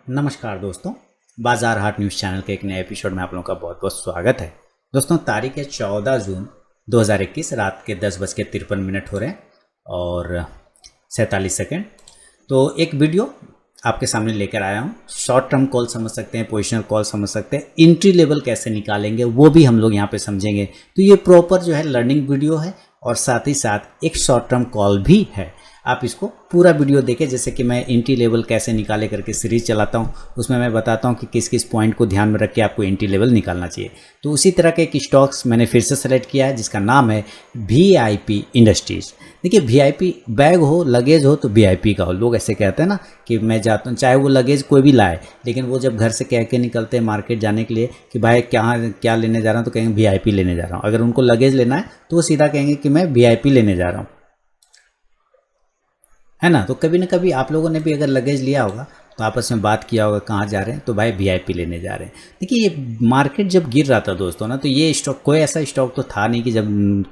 नमस्कार दोस्तों, बाजार हाट न्यूज़ चैनल के एक नए एपिसोड में आप लोगों का बहुत बहुत स्वागत है। दोस्तों, तारीख है 14 जून 2021, रात के 10:53 हो रहे हैं और 47 सेकेंड। तो एक वीडियो आपके सामने लेकर आया हूँ। शॉर्ट टर्म कॉल समझ सकते हैं, पोजिशनल कॉल समझ सकते हैं, एंट्री लेवल कैसे निकालेंगे वो भी हम लोग यहाँ पे समझेंगे। तो ये प्रॉपर जो है लर्निंग वीडियो है और साथ ही साथ एक शॉर्ट टर्म कॉल भी है। आप इसको पूरा वीडियो देखें, जैसे कि मैं एंट्री लेवल कैसे निकाले करके सीरीज चलाता हूँ, उसमें मैं बताता हूँ कि किस किस पॉइंट को ध्यान में रख के आपको एंट्री लेवल निकालना चाहिए। तो उसी तरह के एक स्टॉक्स मैंने फिर से सेलेक्ट किया है जिसका नाम है VIP इंडस्ट्रीज़। देखिए, VIP बैग हो, लगेज हो तो VIP का हो। लोग ऐसे कहते हैं ना कि मैं जाता हूँ, चाहे वो लगेज कोई भी लाए, लेकिन वो जब घर से कह के निकलते हैं मार्केट जाने के लिए कि भाई क्या लेने जा रहा हूँ, तो कहेंगे VIP लेने जा रहा हूँ। अगर उनको लगेज लेना है तो वो सीधा कहेंगे कि मैं VIP लेने जा रहा हूँ, है ना। तो कभी ना कभी आप लोगों ने भी अगर लगेज लिया होगा तो आपस में बात किया होगा कहाँ जा रहे हैं, तो भाई VIP लेने जा रहे हैं। देखिए, ये मार्केट जब गिर रहा था दोस्तों ना, तो ये स्टॉक, कोई ऐसा स्टॉक तो था नहीं कि जब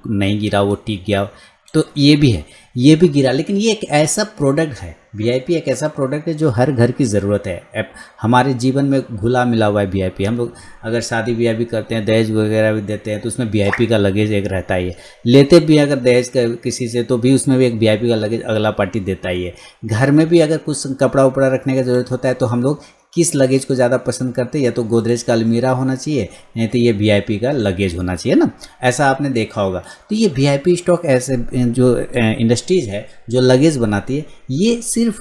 नहीं गिरा वो टिक गया। तो ये भी है, ये भी गिरा, लेकिन ये एक ऐसा प्रोडक्ट है, VIP एक ऐसा प्रोडक्ट है जो हर घर की ज़रूरत है। हमारे जीवन में घुला मिला हुआ है VIP। हम लोग अगर शादी ब्याह भी करते हैं, दहेज वगैरह भी देते हैं, तो उसमें VIP का लगेज एक रहता ही है। लेते भी अगर दहेज किसी से, तो भी उसमें भी एक VIP का लगेज अगला पार्टी देता ही है। घर में भी अगर कुछ कपड़ा उपड़ा रखने की ज़रूरत होता है तो हम लोग किस लगेज को ज़्यादा पसंद करते हैं, या तो गोदरेज का अलमीरा होना चाहिए, नहीं तो ये VIP का लगेज होना चाहिए ना। ऐसा आपने देखा होगा। तो ये VIP स्टॉक ऐसे जो इंडस्ट्रीज़ है जो लगेज बनाती है, ये सिर्फ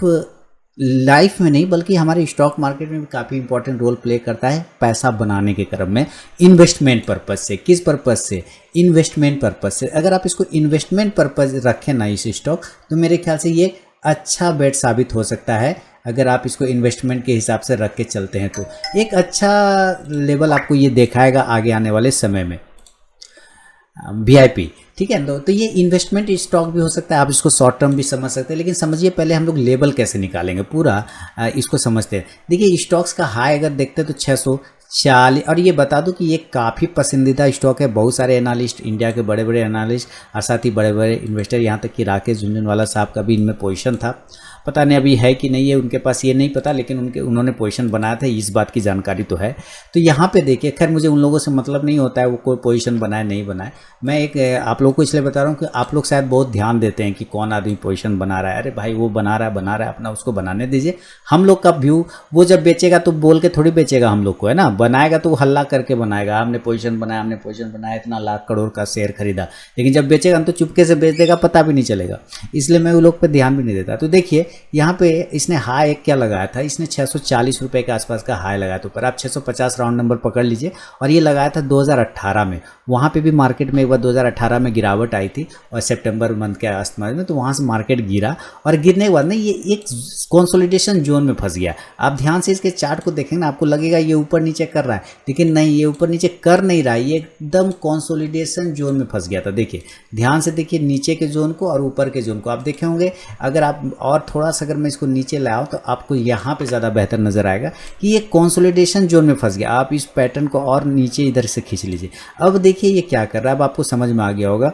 लाइफ में नहीं बल्कि हमारे स्टॉक मार्केट में भी काफ़ी इंपॉर्टेंट रोल प्ले करता है पैसा बनाने के क्रम में, इन्वेस्टमेंट पर्पज़ से। किस पर्पज़ से? इन्वेस्टमेंट पर्पज़ से। अगर आप इसको इन्वेस्टमेंट पर्पज़ रखें ना इस स्टॉक, तो मेरे ख्याल से ये अच्छा बेट साबित हो सकता है। अगर आप इसको इन्वेस्टमेंट के हिसाब से रख के चलते हैं तो एक अच्छा लेवल आपको ये दिखाएगा आगे आने वाले समय में। VIP, ठीक है। तो ये इन्वेस्टमेंट स्टॉक भी हो सकता है, आप इसको शॉर्ट टर्म भी समझ सकते हैं। लेकिन समझिए पहले हम लोग लेवल कैसे निकालेंगे, पूरा इसको समझते हैं। देखिए, स्टॉक्स का हाई अगर देखते हैं तो 640, और ये बता दूं कि ये काफ़ी पसंदीदा स्टॉक है। बहुत सारे एनालिस्ट, इंडिया के बड़े बड़े एनालिस्ट और साथ ही बड़े बड़े इन्वेस्टर, यहाँ तक कि राकेश झुनझुनवाला साहब का भी इनमें पोजीशन था। पता नहीं अभी है कि नहीं है उनके पास, ये नहीं पता, लेकिन उन्होंने पोजीशन बनाया था, इस बात की जानकारी तो है। तो यहाँ पे देखिए, खैर मुझे उन लोगों से मतलब नहीं होता है वो कोई पोजीशन बनाए नहीं बनाए। मैं एक आप लोगों को इसलिए बता रहा हूँ कि आप लोग शायद बहुत ध्यान देते हैं कि कौन आदमी पोजीशन बना रहा है। अरे भाई, वो बना रहा है अपना, उसको बनाने दीजिए। हम लोग का व्यू, वो जब बेचेगा तो बोल के थोड़ी बेचेगा हम लोग को, है ना। बनाएगा तो वो हल्ला करके बनाएगा, हमने पोजीशन बनाया, इतना लाख करोड़ का शेयर खरीदा। लेकिन जब बेचेगा तो चुपके से बेच देगा, पता भी नहीं चलेगा। इसलिए मैं वो लोग पे ध्यान भी नहीं देता। तो देखिए, यहाँ पे इसने हाई एक क्या लगाया था, इसने 640 रुपये के आसपास का हाई लगाया था ऊपर। आप 650 राउंड नंबर पकड़ लीजिए। और ये लगाया था 2018 में। वहाँ पे भी मार्केट में एक बार 2018 में गिरावट आई थी, और सितंबर मंथ के आसपास में, तो वहाँ से मार्केट गिरा। और गिरने के बाद ना ये एक कंसोलिडेशन जोन में फंस गया। आप ध्यान से इसके चार्ट को देखेंगे ना, आपको लगेगा ये ऊपर नीचे कर रहा है, लेकिन नहीं, ये ऊपर नीचे कर नहीं रहा है, ये एकदम कंसोलिडेशन जोन में फंस गया था। देखिए, ध्यान से देखिए नीचे के जोन को और ऊपर के जोन को आप देखे होंगे। अगर आप और थोड़ा सा, अगर मैं इसको नीचे लाऊं तो आपको यहाँ पे ज़्यादा बेहतर नज़र आएगा कि ये कंसोलिडेशन जोन में फंस गया। आप इस पैटर्न को और नीचे इधर से खींच लीजिए। अब देखिए ये क्या कर रहा है, अब आपको समझ में आ गया होगा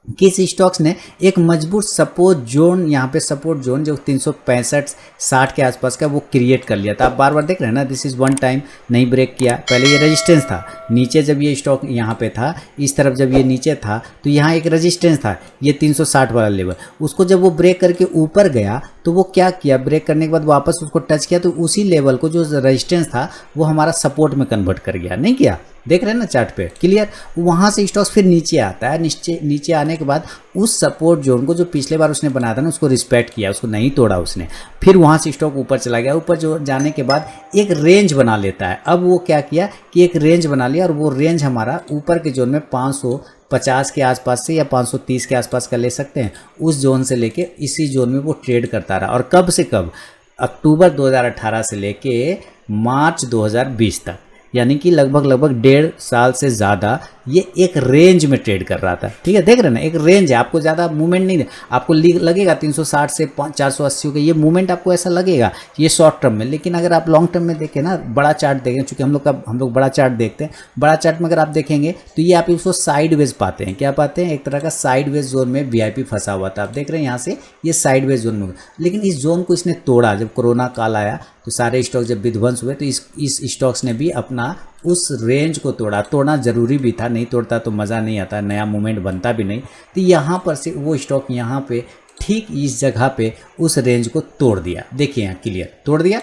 कि इस स्टॉक्स ने एक मजबूत सपोर्ट जोन, यहाँ पे सपोर्ट जोन जो 365-60 के आसपास का, वो क्रिएट कर लिया था। आप बार बार देख रहे हैं ना, दिस इज़ वन टाइम, नहीं ब्रेक किया। पहले ये रेजिस्टेंस था नीचे, जब ये स्टॉक यहाँ पे था, इस तरफ जब ये नीचे था तो यहाँ एक रेजिस्टेंस था, ये 360 वाला लेवल। उसको जब वो ब्रेक करके ऊपर गया तो वो क्या किया, ब्रेक करने के बाद वापस उसको टच किया, तो उसी लेवल को जो रेजिस्टेंस था वो हमारा सपोर्ट में कन्वर्ट कर गया। नहीं किया, देख रहे हैं ना चार्ट पे क्लियर। वहाँ से स्टॉक्स फिर नीचे आता है, नीचे आने के बाद उस सपोर्ट जोन को जो पिछले बार उसने बनाया था ना, उसको रिस्पेक्ट किया, उसको नहीं तोड़ा उसने। फिर वहाँ से स्टॉक ऊपर चला गया। ऊपर जो जाने के बाद एक रेंज बना लेता है। अब वो क्या किया कि एक रेंज बना लिया, और वो रेंज हमारा ऊपर के जोन में 550 के आसपास से या 530 के आसपास का ले सकते हैं। उस जोन से लेके इसी जोन में वो ट्रेड करता रहा। और कब से कब? अक्टूबर 2018 से लेके मार्च 2020 तक, यानी कि लगभग 1.5 साल से ज़्यादा ये एक रेंज में ट्रेड कर रहा था, ठीक है, देख रहे हैं ना, एक रेंज है, आपको ज़्यादा मूवमेंट नहीं, आपको लगेगा 360 से 480 का ये मूवमेंट आपको ऐसा लगेगा ये शॉर्ट टर्म में, लेकिन अगर आप लॉन्ग टर्म में देखें ना, बड़ा चार्ट देखें, चूंकि हम लोग बड़ा चार्ट देखते हैं, बड़ा चार्ट में अगर आप देखेंगे तो ये आप इसको साइडवेज पाते हैं, क्या पाते हैं, एक तरह का साइडवेज जोन में वीआईपी फंसा हुआ था, आप देख रहे हैं यहाँ से ये साइडवेज जोन में, लेकिन इस जोन को इसने तोड़ा, जब कोरोना काल आया तो सारे स्टॉक जब विध्वंस हुए तो इस स्टॉक्स ने भी अपना उस रेंज को तोड़ना जरूरी भी था, नहीं तोड़ता तो मज़ा नहीं आता, नया मूवमेंट बनता भी नहीं, तो यहाँ पर से वो स्टॉक यहाँ पे ठीक इस जगह पे उस रेंज को तोड़ दिया, देखिए यहाँ क्लियर तोड़ दिया।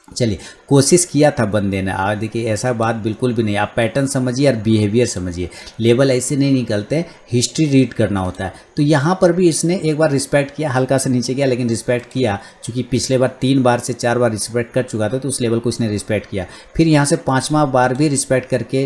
चलिए, कोशिश किया था बंदे ने, देखिए ऐसा बात बिल्कुल भी नहीं, आप पैटर्न समझिए और बिहेवियर समझिए, लेवल ऐसे नहीं निकलते, हिस्ट्री रीड करना होता है। तो यहाँ पर भी इसने एक बार रिस्पेक्ट किया, हल्का सा नीचे गया लेकिन रिस्पेक्ट किया, क्योंकि पिछले बार 3 बार से 4 बार रिस्पेक्ट कर चुका था, तो उस लेवल को इसने रिस्पेक्ट किया, फिर यहाँ से 5वां बार भी रिस्पेक्ट करके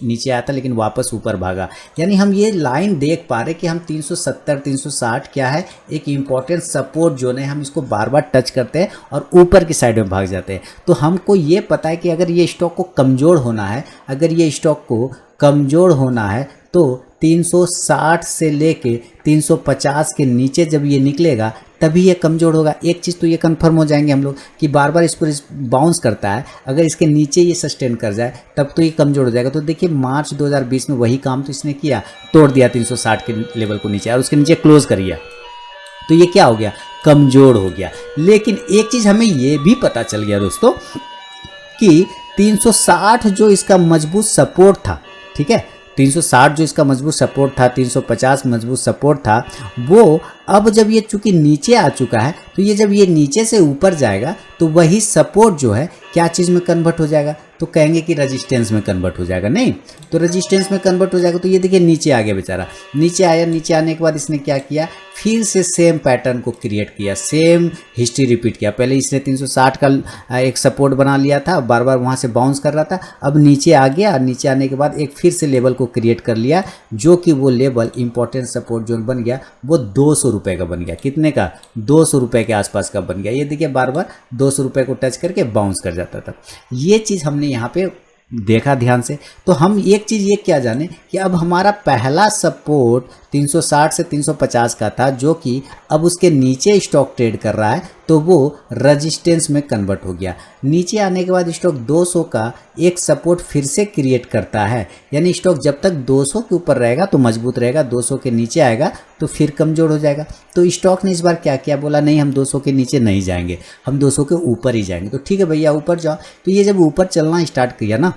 नीचे आया था, लेकिन वापस ऊपर भागा। यानी हम ये लाइन देख पा रहे कि हम 370 360 क्या है, एक इंपॉर्टेंट सपोर्ट जोन है, हम इसको बार बार टच करते हैं और ऊपर की साइड में भाग जाते हैं। तो हमको ये पता है कि अगर ये स्टॉक को कमज़ोर होना है, अगर ये स्टॉक को कमज़ोर होना है तो 360 से लेके 350 के नीचे जब ये निकलेगा तभी ये कमज़ोर होगा। एक चीज़ तो ये कंफर्म हो जाएंगे हम लोग कि बार बार इस पर बाउंस करता है, अगर इसके नीचे ये सस्टेन कर जाए तब तो ये कमज़ोर हो जाएगा। तो देखिए मार्च 2020 में वही काम तो इसने किया, तोड़ दिया 360 के लेवल को नीचे और उसके नीचे क्लोज करिए, तो ये क्या हो गया, कमज़ोर हो गया। लेकिन एक चीज़ हमें ये भी पता चल गया दोस्तों कि 360 जो इसका मजबूत सपोर्ट था, ठीक है, 360 जो इसका मजबूत सपोर्ट था, 350 मजबूत सपोर्ट था, वो अब जब ये चूंकि नीचे आ चुका है तो ये जब ये नीचे से ऊपर जाएगा तो वही सपोर्ट जो है क्या चीज़ में कन्वर्ट हो जाएगा, तो कहेंगे कि रेजिस्टेंस में कन्वर्ट हो जाएगा, नहीं तो रेजिस्टेंस में कन्वर्ट हो जाएगा। तो ये देखिए नीचे आ गया बेचारा, नीचे आया, नीचे आने के बाद इसने क्या किया, फिर से सेम पैटर्न को क्रिएट किया, सेम हिस्ट्री रिपीट किया। पहले इसने 360 का एक सपोर्ट बना लिया था, बार बार वहाँ से बाउंस कर रहा था, अब नीचे आ गया, नीचे आने के बाद एक फिर से लेवल को क्रिएट कर लिया, जो कि वो लेवल इंपॉर्टेंट सपोर्ट जोन बन गया, वो 200 रुपये का बन गया। कितने का, 200 रुपये के आसपास का बन गया। ये देखिए बार बार 200 रुपये को टच करके बाउंस कर जाता था। ये चीज़ हमने यहाँ पे देखा ध्यान से। तो हम एक चीज़ ये क्या जाने कि अब हमारा पहला सपोर्ट 360 से 350 का था, जो कि अब उसके नीचे स्टॉक ट्रेड कर रहा है, तो वो रेजिस्टेंस में कन्वर्ट हो गया। नीचे आने के बाद स्टॉक 200 का एक सपोर्ट फिर से क्रिएट करता है, यानी स्टॉक जब तक 200 के ऊपर रहेगा तो मजबूत रहेगा, 200 के नीचे आएगा तो फिर कमज़ोर हो जाएगा। तो स्टॉक ने इस बार क्या किया, बोला नहीं हम 200 के नीचे नहीं जाएंगे, हम 200 के ऊपर ही जाएंगे। तो ठीक है भैया ऊपर जाओ। तो ये जब ऊपर चलना स्टार्ट किया ना,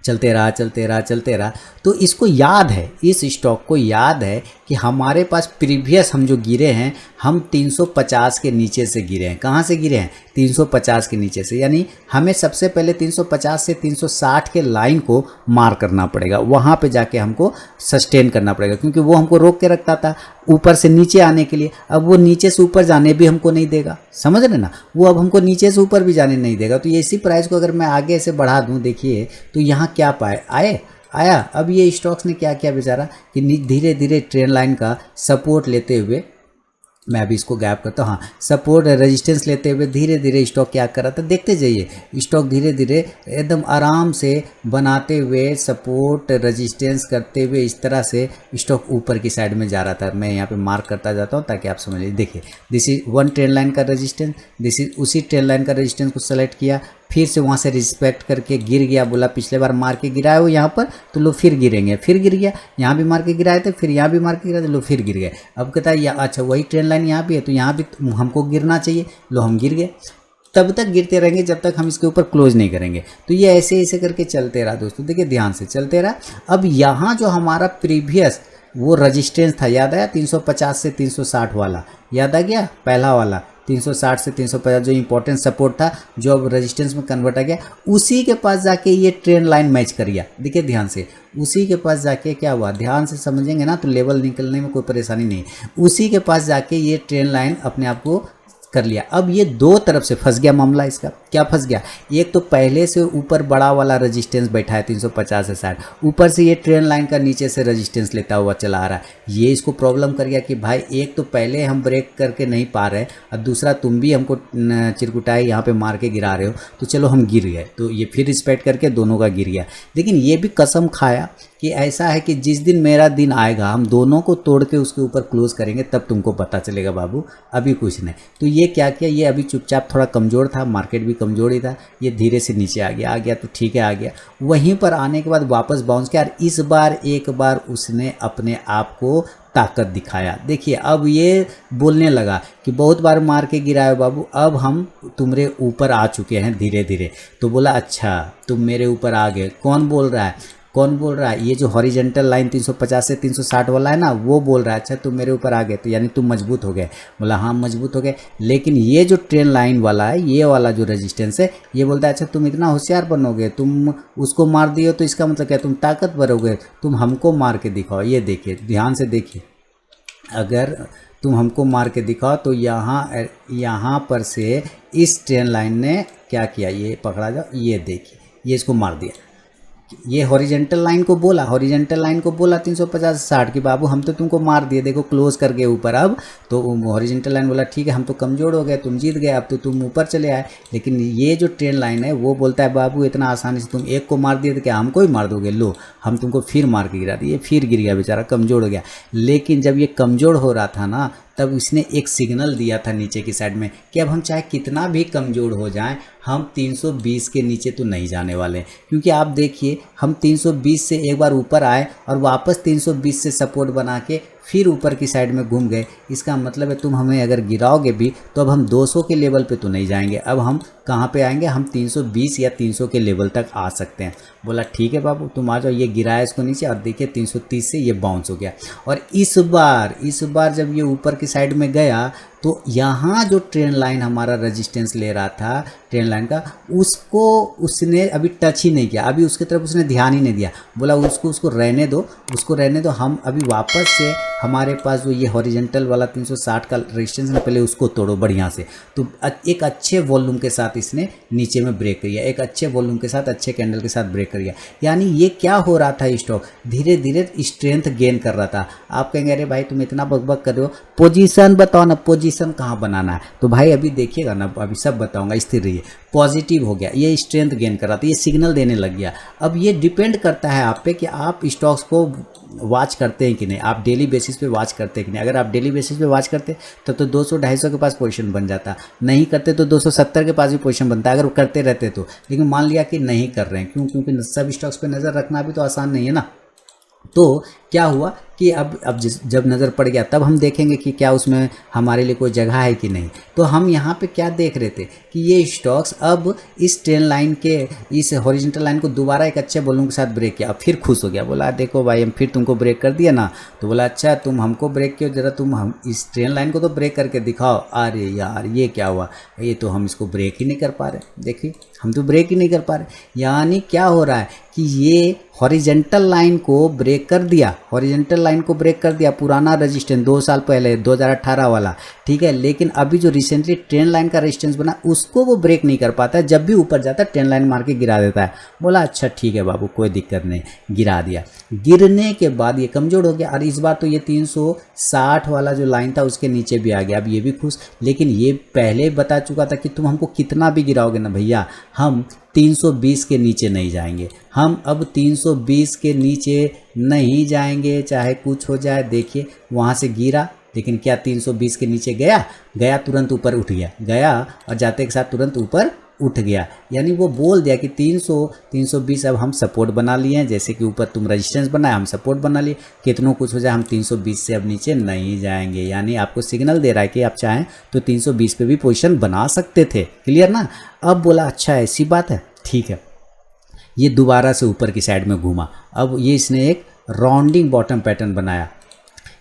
चलते रहा चलते रहा चलते रहा, तो इसको याद है, इस स्टॉक को याद है कि हमारे पास प्रीवियस हम जो गिरे हैं, हम 350 के नीचे से गिरे हैं। कहाँ से गिरे हैं, 350 के नीचे से, यानी हमें सबसे पहले 350 से 360 के लाइन को मार करना पड़ेगा, वहाँ पे जाके हमको सस्टेन करना पड़ेगा, क्योंकि वो हमको रोक के रखता था ऊपर से नीचे आने के लिए। अब वो नीचे से ऊपर जाने भी हमको नहीं देगा, समझ रहे ना, वो अब हमको नीचे से ऊपर भी जाने नहीं देगा। तो ये इसी प्राइस को अगर मैं आगे से बढ़ा दूँ, देखिए तो यहाँ क्या आया। अब ये स्टॉक्स ने क्या किया बेचारा कि धीरे धीरे ट्रेंड लाइन का सपोर्ट लेते हुए, मैं अभी इसको गैप करता हूँ, हाँ, सपोर्ट रेजिस्टेंस लेते हुए धीरे धीरे स्टॉक क्या कर रहा था, देखते जाइए, स्टॉक धीरे धीरे एकदम आराम से बनाते हुए सपोर्ट रेजिस्टेंस करते हुए इस तरह से स्टॉक ऊपर की साइड में जा रहा था। मैं यहाँ पे मार्क करता जाता हूँ ताकि आप समझ लीजिए। देखिए this is one trend line का रेजिस्टेंस, दिस इज उसी ट्रेंड लाइन का रेजिस्टेंस को सेलेक्ट किया, फिर से वहाँ से रिस्पेक्ट करके गिर गया, बोला पिछले बार मार के गिराए हो यहाँ पर तो लो फिर गिरेंगे, फिर गिर गया, यहाँ भी मार के गिराए थे, फिर यहाँ भी मार के गिराए थे, लो फिर गिर गए। अब कहता है अच्छा वही ट्रेंड लाइन यहाँ भी है तो यहाँ भी हमको गिरना चाहिए, लो हम गिर गए। तब तक गिरते रहेंगे जब तक हम इसके ऊपर क्लोज नहीं करेंगे। तो ये ऐसे ऐसे करके चलते रहा दोस्तों, देखिए ध्यान से चलते रहा। अब यहाँ जो हमारा प्रीवियस वो रजिस्टेंस था, याद आया, 350 से 360 वाला, याद आ गया, पहला वाला 360 से 350 जो इंपॉर्टेंट सपोर्ट था, जो अब रेजिस्टेंस में कन्वर्ट आ गया, उसी के पास जाके ये ट्रेंड लाइन मैच कर गया। देखिए ध्यान से, उसी के पास जाके क्या हुआ, ध्यान से समझेंगे ना तो लेवल निकलने में कोई परेशानी नहीं। उसी के पास जाके ये ट्रेंड लाइन अपने आप को कर लिया। अब ये दो तरफ से फंस गया मामला इसका। क्या फंस गया? एक तो पहले से ऊपर बड़ा वाला रेजिस्टेंस बैठा है 350 से 60, ऊपर से ये ट्रेंड लाइन का नीचे से रेजिस्टेंस लेता हुआ चला आ रहा है। ये इसको प्रॉब्लम कर गया कि भाई एक तो पहले हम ब्रेक करके नहीं पा रहे और दूसरा तुम भी हमको चिरकुटाई यहाँ पे मार के गिरा रहे हो, तो चलो हम गिर गए। तो ये फिर रिस्पेक्ट करके दोनों का गिर गया। लेकिन ये भी कसम खाया कि ऐसा है कि जिस दिन मेरा दिन आएगा हम दोनों को तोड़ के उसके ऊपर क्लोज करेंगे, तब तुमको पता चलेगा बाबू, अभी कुछ नहीं। तो ये क्या किया, ये अभी चुपचाप थोड़ा कमज़ोर था, मार्केट भी कमज़ोर ही था, ये धीरे से नीचे आ गया तो ठीक है आ गया। वहीं पर आने के बाद वापस बाउंस किया और इस बार एक बार उसने अपने आप को ताकत दिखाया। देखिए अब ये बोलने लगा कि बहुत बार मार के गिराए बाबू, अब हम तुम्हारे ऊपर आ चुके हैं धीरे धीरे। तो बोला अच्छा तुम मेरे ऊपर आ गए। कौन बोल रहा है? कौन बोल रहा है? ये जो हॉरिजेंटल लाइन 350 से 360 वाला है ना, वो बोल रहा है अच्छा तुम मेरे ऊपर आ गए, तो यानी तुम मजबूत हो गए। बोला हाँ मजबूत हो गए। लेकिन ये जो ट्रेंड लाइन वाला है, ये वाला जो रेजिस्टेंस है, ये बोलता है अच्छा तुम इतना होशियार बनोगे, तुम उसको मार दिए तो इसका मतलब क्या, तुम ताकतवर हो गए, तुम हमको मार के दिखाओ। ये देखिए ध्यान से देखिए, अगर तुम हमको मार के दिखाओ तो यहाँ पर से इस ट्रेंड लाइन ने क्या किया, ये पकड़ा जाओ, ये देखिए ये इसको मार दिया। ये हॉरिजेंटल लाइन को बोला, हॉरिजेंटल लाइन को बोला 350 60 की बाबू हम तो तुमको मार दिए, देखो क्लोज करके ऊपर। अब तो हॉरिजेंटल लाइन बोला ठीक है हम तो कमज़ोर हो गए, तुम जीत गए, अब तो तुम ऊपर चले आए। लेकिन ये जो ट्रेंड लाइन है वो बोलता है बाबू इतना आसानी से तुम एक को मार दिए तो क्या हमको ही मार दोगे, लो हम तुमको फिर मार के गिरा दिए। फिर गिर गया बेचारा, कमज़ोर हो गया। लेकिन जब ये कमज़ोर हो रहा था ना, तब इसने एक सिग्नल दिया था नीचे की साइड में कि अब हम चाहे कितना भी कमज़ोर हो जाएं, हम 320 के नीचे तो नहीं जाने वाले। क्योंकि आप देखिए हम 320 से एक बार ऊपर आए और वापस 320 से सपोर्ट बना के फिर ऊपर की साइड में घूम गए। इसका मतलब है तुम हमें अगर गिराओगे भी तो अब हम 200 के लेवल पे तो नहीं जाएंगे, अब हम कहाँ पे आएंगे, हम 320 या 300 के लेवल तक आ सकते हैं। बोला ठीक है बाबू तुम आ जाओ। ये गिराया इसको नीचे और देखिए 330 से ये बाउंस हो गया। और इस बार जब ये ऊपर की साइड में गया तो यहाँ जो ट्रेंड लाइन हमारा रेजिस्टेंस ले रहा था ट्रेंड लाइन का, उसको उसने अभी टच ही नहीं किया, अभी उसकी तरफ उसने ध्यान ही नहीं दिया। बोला उसको रहने दो, उसको रहने दो, हम अभी वापस से हमारे पास जो ये हॉरिजेंटल वाला 360 का रेजिस्टेंस है पहले उसको तोड़ो बढ़िया से। तो एक अच्छे वॉल्यूम के साथ इसने नीचे में ब्रेक किया, एक अच्छे वॉल्यूम के साथ अच्छे कैंडल के साथ ब्रेक किया। यानी ये क्या हो रहा था, स्टॉक धीरे धीरे स्ट्रेंथ गेन कर रहा था। आप कहेंगे अरे भाई तुम इतना बकबक कर रहे हो, पोजीशन बताओ ना, पोजीशन कहाँ बनाना है। तो भाई अभी देखिएगा ना, अभी सब बताऊंगा, स्थिर रहिए। पॉजिटिव हो गया, ये स्ट्रेंथ गेन कर रहा था, ये सिग्नल देने लग गया। अब ये डिपेंड करता है आप पे कि आप स्टॉक्स को वॉच करते हैं कि नहीं, आप डेली बेसिस पे वॉच करते हैं कि नहीं। अगर आप डेली बेसिस पे वॉच करते तब तो 200-250 के पास पोजीशन बन जाता, नहीं करते तो 270 के पास भी पोजीशन बनता अगर वो करते रहते तो। लेकिन मान लिया कि नहीं कर रहे हैं, क्यों? क्योंकि सब स्टॉक्स पे नज़र रखना भी तो आसान नहीं है ना। तो क्या हुआ कि अब जब नज़र पड़ गया तब हम देखेंगे कि क्या उसमें हमारे लिए कोई जगह है कि नहीं। तो हम यहाँ पे क्या देख रहे थे कि ये स्टॉक्स अब इस ट्रेंड लाइन के, इस हॉरिजॉन्टल लाइन को दोबारा एक अच्छे वॉल्यूम के साथ ब्रेक किया। अब फिर खुश हो गया, बोला देखो भाई हम फिर तुमको ब्रेक कर दिया ना। तो बोला अच्छा तुम हमको ब्रेक किया, ज़रा तुम हम इस ट्रेंड लाइन को तो ब्रेक करके दिखाओ। अरे यार ये क्या हुआ, ये तो हम इसको ब्रेक ही नहीं कर पा रहे। देखिए हम तो ब्रेक ही नहीं कर पा रहे। यानी क्या हो रहा है कि ये हॉरिजॉन्टल लाइन को ब्रेक कर दिया, हॉरिजॉन्टल लाइन को ब्रेक कर दिया, पुराना रेजिस्टेंस 2 साल पहले 2018 वाला, ठीक है। लेकिन अभी जो रिसेंटली ट्रेंड लाइन का रेजिस्टेंस बना उसको वो ब्रेक नहीं कर पाता है। जब भी ऊपर जाता है ट्रेंड लाइन मार के गिरा देता है। बोला अच्छा ठीक है बाबू कोई दिक्कत नहीं, गिरा दिया। गिरने के बाद ये कमज़ोर हो गया और इस बार तो ये 360 वाला जो लाइन था उसके नीचे भी आ गया। अब ये भी खुश, लेकिन ये पहले बता चुका था कि तुम हमको कितना भी गिराओगे ना भैया, हम 320 के नीचे नहीं जाएंगे। हम अब 320 के नीचे नहीं जाएंगे चाहे कुछ हो जाए। देखिए वहाँ से गिरा, लेकिन क्या 320 के नीचे गया तुरंत ऊपर उठ गया और जाते के साथ तुरंत ऊपर उठ गया। यानी वो बोल दिया कि 320 अब हम सपोर्ट बना लिए हैं, जैसे कि ऊपर तुम रेजिस्टेंस बनाए हम सपोर्ट बना लिए, कितनों कुछ हो जाए हम 320 से अब नीचे नहीं जाएंगे। यानी आपको सिग्नल दे रहा है कि आप चाहें तो 320 पे भी पोजीशन बना सकते थे। क्लियर ना। अब बोला अच्छा ऐसी बात है, ठीक है। ये दोबारा से ऊपर की साइड में घूमा। अब ये इसने एक राउंडिंग बॉटम पैटर्न बनाया।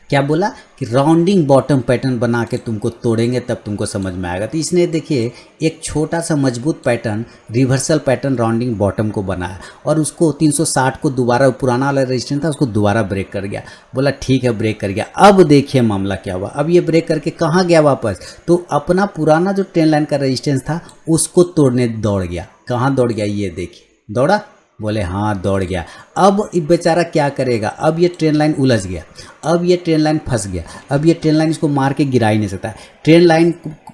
क्या बोला कि राउंडिंग बॉटम पैटर्न बना के तुमको तोड़ेंगे तब तुमको समझ में आएगा। तो इसने देखिए एक छोटा सा मजबूत pattern reversal pattern rounding bottom को बनाया और उसको 360 को दोबारा, पुराना वाला रेजिस्टेंस था उसको दोबारा ब्रेक कर गया। बोला ठीक है ब्रेक कर गया। अब देखिए मामला क्या हुआ, अब ये ब्रेक करके कहाँ गया वापस, तो अपना पुराना जो ट्रेंड लाइन का रेजिस्टेंस था उसको तोड़ने दौड़ गया। कहाँ दौड़ गया, ये देखिए दौड़ा, बोले हाँ दौड़ गया। अब बेचारा क्या करेगा, अब ये ट्रेन लाइन उलझ गया, अब ये ट्रेन लाइन फंस गया, अब ये ट्रेन लाइन इसको मार के गिरा ही नहीं सकता। ट्रेन लाइन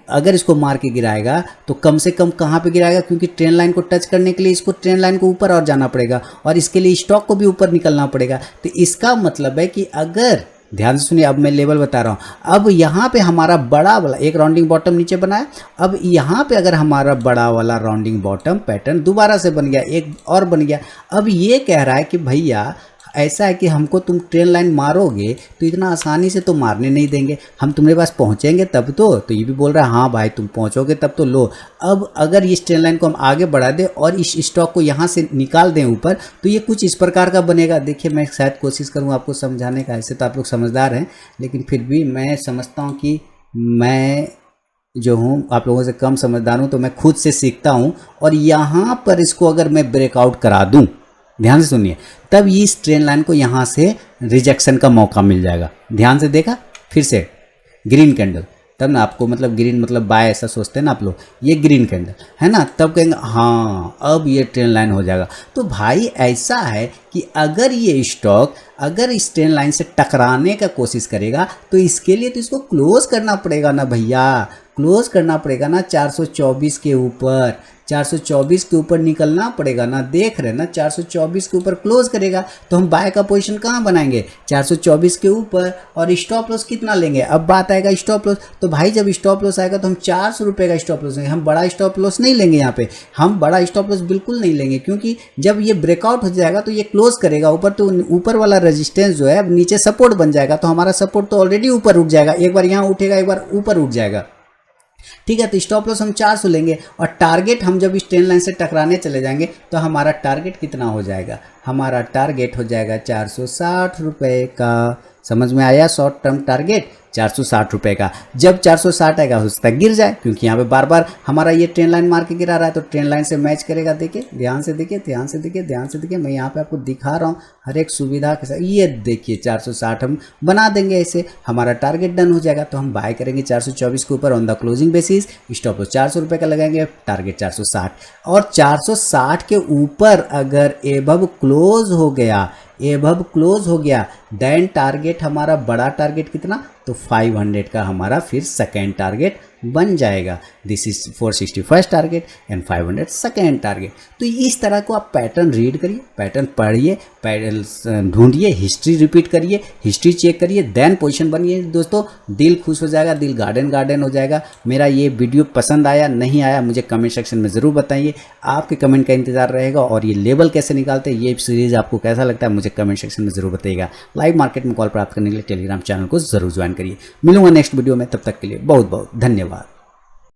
अगर इसको मार के गिराएगा तो कम से कम कहाँ पे गिराएगा, क्योंकि ट्रेन लाइन को टच करने के लिए इसको ट्रेन लाइन को ऊपर और जाना पड़ेगा और इसके लिए स्टॉक को भी ऊपर निकलना पड़ेगा। तो इसका मतलब है कि अगर, ध्यान से सुनिए, अब मैं लेवल बता रहा हूँ। अब यहाँ पे हमारा बड़ा वाला एक राउंडिंग बॉटम नीचे बनाया, अब यहाँ पे अगर हमारा बड़ा वाला राउंडिंग बॉटम पैटर्न दोबारा से बन गया, एक और बन गया। अब ये कह रहा है कि भैया ऐसा है कि हमको तुम ट्रेन लाइन मारोगे तो इतना आसानी से तो मारने नहीं देंगे, हम तुम्हारे पास पहुँचेंगे तब तो ये भी बोल रहा है हाँ भाई तुम पहुँचोगे तब तो लो। अब अगर इस ट्रेन लाइन को हम आगे बढ़ा दें और इस स्टॉक को यहाँ से निकाल दें ऊपर, तो ये कुछ इस प्रकार का बनेगा। देखिए मैं शायद कोशिश करूँ आपको समझाने का, ऐसे तो आप लोग समझदार हैं लेकिन फिर भी मैं समझता हूँ कि मैं जो हूँ आप लोगों से कम समझदार हूँ, तो मैं खुद से सीखता हूँ। और यहाँ पर इसको अगर मैं ब्रेकआउट करा दूँ, ध्यान से सुनिए, तब इस ट्रेन लाइन को यहाँ से रिजेक्शन का मौका मिल जाएगा। ध्यान से देखा, फिर से ग्रीन कैंडल, तब ना आपको मतलब ग्रीन मतलब बाय ऐसा सोचते हैं ना आप लोग, ये ग्रीन कैंडल है ना, तब कहेंगे हाँ अब ये ट्रेन लाइन हो जाएगा। तो भाई ऐसा है कि अगर ये स्टॉक अगर इस ट्रेन लाइन से टकराने का कोशिश करेगा तो इसके लिए तो इसको क्लोज करना पड़ेगा ना भैया, क्लोज करना पड़ेगा ना 424 के ऊपर, 424 के ऊपर निकलना पड़ेगा ना। देख रहे हैं ना 424 के ऊपर क्लोज करेगा तो हम बाय का पोजीशन कहाँ बनाएंगे, 424 के ऊपर। और स्टॉप लॉस कितना लेंगे, अब बात आएगा स्टॉप लॉस। तो भाई जब स्टॉप लॉस आएगा तो हम 400 रुपये का स्टॉप लॉस लेंगे, हम बड़ा स्टॉप लॉस नहीं लेंगे। यहाँ पे हम बड़ा स्टॉप लॉस बिल्कुल नहीं लेंगे, क्योंकि जब ये ब्रेकआउट हो जाएगा तो ये क्लोज करेगा ऊपर, तो ऊपर वाला रेजिस्टेंस जो है अब नीचे सपोर्ट बन जाएगा। तो हमारा सपोर्ट तो ऑलरेडी ऊपर उठ जाएगा, एक बार यहाँ उठेगा एक बार ऊपर उठ जाएगा, ठीक है। तो स्टॉप लॉस हम 400 लेंगे और टारगेट हम जब इस ट्रेन लाइन से टकराने चले जाएंगे तो हमारा टारगेट कितना हो जाएगा, हमारा टारगेट हो जाएगा 460 रुपये का। समझ में आया, शॉर्ट टर्म टारगेट 460 रुपये का। जब 460 आएगा हो सकता है गिर जाए, क्योंकि यहाँ पे बार बार हमारा ये ट्रेन लाइन मार के गिरा रहा है, तो ट्रेन लाइन से मैच करेगा। देखिए ध्यान से देखिए, ध्यान से देखिए, ध्यान से देखिए, मैं यहाँ पे आपको दिखा रहा हूँ हर एक सुविधा के साथ। ये देखिए 460 हम बना देंगे, ऐसे हमारा टारगेट डन हो जाएगा। तो हम बाय करेंगे 424 के ऊपर on the closing basis, stop loss 400 रुपये का लगाएंगे, टारगेट 460। और 460 के ऊपर अगर एबव क्लोज हो गया, एबव क्लोज हो गया, देन टारगेट हमारा बड़ा टारगेट कितना, तो 500 का हमारा फिर सेकेंड टारगेट बन जाएगा। This is 461 target and 500 second target. तो इस तरह को आप पैटर्न रीड करिए, पैटर्न पढ़िए, पैटर्न ढूंढिए, हिस्ट्री रिपीट करिए, हिस्ट्री चेक करिए, देन पोजीशन बनिए। दोस्तों दिल खुश हो जाएगा, दिल गार्डन गार्डन हो जाएगा। मेरा ये वीडियो पसंद आया नहीं आया मुझे कमेंट सेक्शन में ज़रूर बताइए, आपके कमेंट का इंतजार रहेगा। और ये लेवल कैसे निकालते हैं, ये सीरीज़ आपको कैसा लगता है मुझे कमेंट सेक्शन में ज़रूर बताइएगा। लाइव मार्केट में कॉल प्राप्त करने के लिए टेलीग्राम चैनल को जरूर ज्वाइन करिए। मिलूंगा नेक्स्ट वीडियो में, तब तक के लिए बहुत बहुत धन्यवाद।